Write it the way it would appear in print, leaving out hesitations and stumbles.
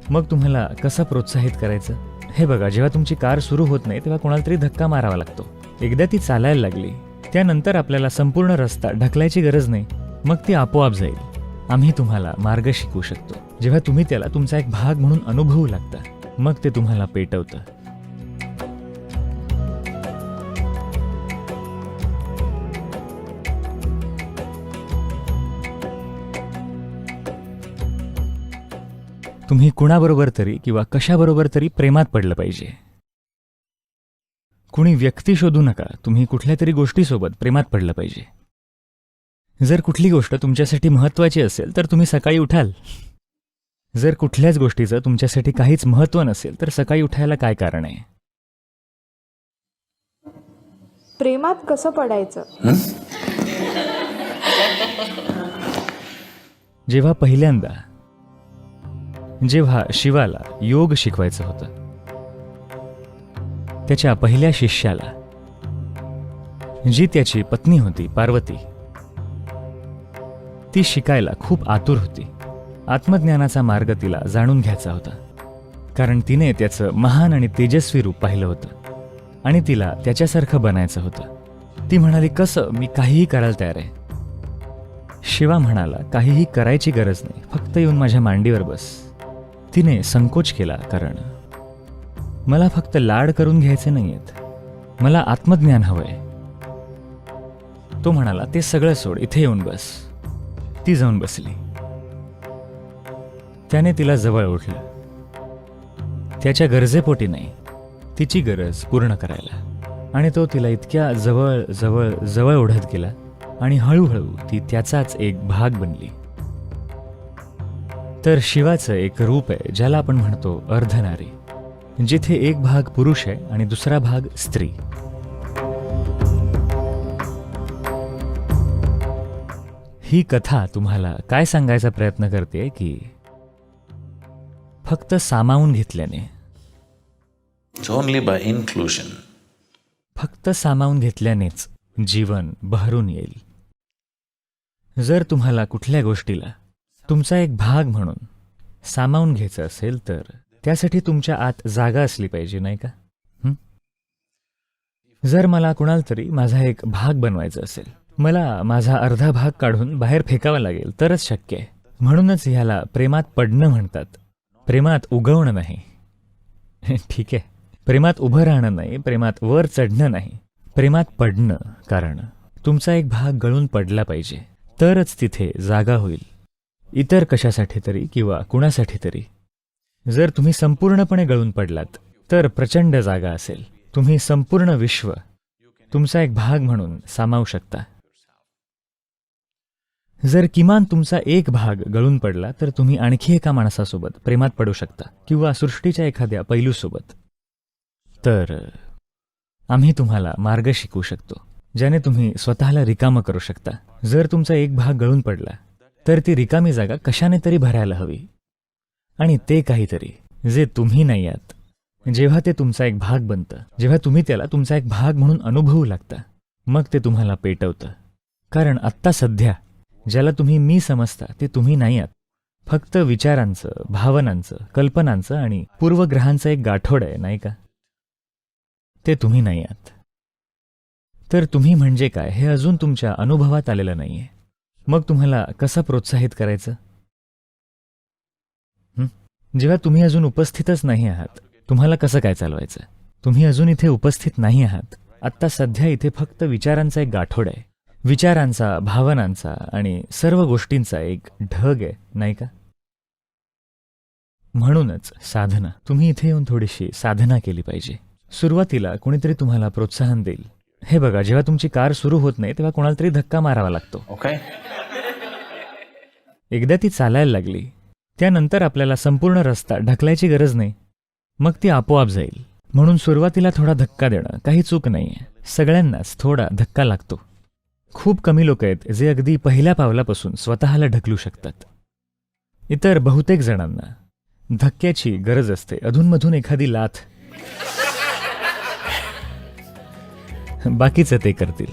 मग तुम्हाला कसं प्रोत्साहित करायचं? हे बघा, जेव्हा तुमची कार सुरू होत नाही तेव्हा कोणाला तरी धक्का मारावा लागतो. एकदा ती चालायला लागली त्यानंतर आपल्याला संपूर्ण रस्ता ढकलायची गरज नाही, मग ती आपोआप जाईल. आम्ही तुम्हाला मार्ग शिकवू शकतो. जेव्हा तुम्ही त्याला तुमचा एक भाग म्हणून अनुभवू लागता, मग ते तुम्हाला पेटवतं. तुम्ही कुणाबरोबर तरी किंवा कशाबरोबर तरी प्रेमात पडलं पाहिजे. कुणी व्यक्ती शोधू नका, तुम्ही कुठल्या तरी गोष्टीसोबत प्रेमात पडलं पाहिजे. जर कुठली गोष्ट तुमच्यासाठी महत्त्वाची असेल तर तुम्ही सकाळी उठाल. जर कुठल्याच गोष्टीचं तुमच्यासाठी काहीच महत्त्व नसेल तर सकाळी उठायला काय कारण आहे? प्रेमात कसं पडायचं? जेव्हा शिवाला योग शिकवायचं होतं, त्याच्या पहिल्या शिष्याला, जी त्याची पत्नी होती पार्वती, ती शिकायला खूप आतुर होती. आत्मज्ञानाचा मार्ग तिला जाणून घ्यायचा होता, कारण तिने त्याचं महान आणि तेजस्वी रूप पाहिलं होतं आणि तिला त्याच्यासारखं बनायचं होतं. ती म्हणाली, कसं? मी काहीही करायला तयार आहे. शिवा म्हणाला, काहीही करायची गरज नाही, फक्त येऊन माझ्या मांडीवर बस. तिने संकोच केला, कारण मला फक्त लाड करून घ्यायचे नाहीयेत, मला आत्मज्ञान हवंय. तो म्हणाला, ते सगळं सोड, इथे येऊन बस. ती जाऊन बसली. त्याने तिला जवळ ओढलं, त्याच्या गरजेपोटी नाही, तिची गरज पूर्ण करायला. आणि तो तिला इतक्या जवळ जवळ जवळ ओढत गेला आणि हळूहळू ती त्याचाच एक भाग बनली. तर शिवाचं एक रूप आहे ज्याला आपण म्हणतो अर्धनारी, जिथे एक भाग पुरुष आहे आणि दुसरा भाग स्त्री. ही कथा तुम्हाला काय सांगायचा प्रयत्न करते की फक्त सामावून घेतल्याने, It's only by inclusion. फक्त सामावून घेतल्यानेच जीवन बहरून येईल. जर तुम्हाला कुठल्या गोष्टीला तुमचा एक भाग म्हणून सामावून घ्यायचं असेल तर त्यासाठी तुमच्या आत जागा असली पाहिजे, नाही का? जर मला कुणाला तरी माझा एक भाग बनवायचा असेल, मला माझा अर्धा भाग काढून बाहेर फेकावा लागेल तरच शक्य आहे. म्हणूनच ह्याला प्रेमात पडणं म्हणतात, प्रेमात उगवणं नाही. ठीक आहे, प्रेमात उभं राहणं नाही, प्रेमात वर चढणं नाही, प्रेमात पडणं. कारण तुमचा एक भाग गळून पडला पाहिजे, तरच तिथे जागा होईल इतर कशासाठी तरी किंवा कुणासाठी तरी. जर तुम्ही संपूर्णपणे गळून पडलात तर प्रचंड जागा असेल. तुम्ही संपूर्ण विश्व तुमचा एक भाग म्हणून सामावू शकता. जर किमान तुमचा एक भाग गळून पडला तर तुम्ही आणखी एका माणसासोबत प्रेमात पडू शकता किंवा सृष्टीच्या एखाद्या पैलूसोबत. तर आम्ही तुम्हाला मार्ग शिकवू शकतो ज्याने तुम्ही स्वतःला रिकामं करू शकता. जर तुमचा एक भाग गळून पडला तर ती रिकामी जागा कशाने तरी भरायला हवी, आणि ते काहीतरी जे तुम्ही नाही आहात. जेव्हा ते तुमचा एक भाग बनतं, जेव्हा तुम्ही त्याला तुमचा एक भाग म्हणून अनुभवू लागता, मग ते तुम्हाला पेटवतं. कारण आत्ता सध्या ज्याला तुम्ही मी समजता ते तुम्ही नाही आहात. फक्त विचारांचं, भावनांचं, कल्पनांचं आणि पूर्वग्रहांचं एक गाठोड आहे, नाही का? ते तुम्ही नाही आहात. तर तुम्ही म्हणजे काय हे अजून तुमच्या अनुभवात आलेलं नाहीये. मग तुम्हाला कसं प्रोत्साहित करायचं? जेव्हा तुम्ही अजून उपस्थितच नाही आहात, तुम्हाला कसं काय चालवायचं? तुम्ही अजून इथे उपस्थित नाही आहात. आत्ता सध्या इथे फक्त विचारांचा एक गाठोड आहे, विचारांचा, भावनांचा आणि सर्व गोष्टींचा एक ढग आहे, नाही का? म्हणूनच साधना. तुम्ही इथे येऊन थोडीशी साधना केली पाहिजे. सुरुवातीला कोणीतरी तुम्हाला प्रोत्साहन देईल. हे बघा, जेव्हा तुमची कार सुरू होत नाही तेव्हा कोणाला तरी धक्का मारावा लागतो. Okay? एकदा ती चालायला लागली त्यानंतर आपल्याला संपूर्ण रस्ता ढकलायची गरज नाही, मग ती आपोआप जाईल. म्हणून सुरुवातीला थोडा धक्का देणं काही चूक नाहीये. सगळ्यांनाच थोडा धक्का लागतो. खूप कमी लोक आहेत जे अगदी पहिल्या पावलापासून स्वतःला ढकलू शकतात. इतर बहुतेक जणांना धक्क्याची गरज असते, अधूनमधून एखादी लाथ. बाकीचं ते करतील.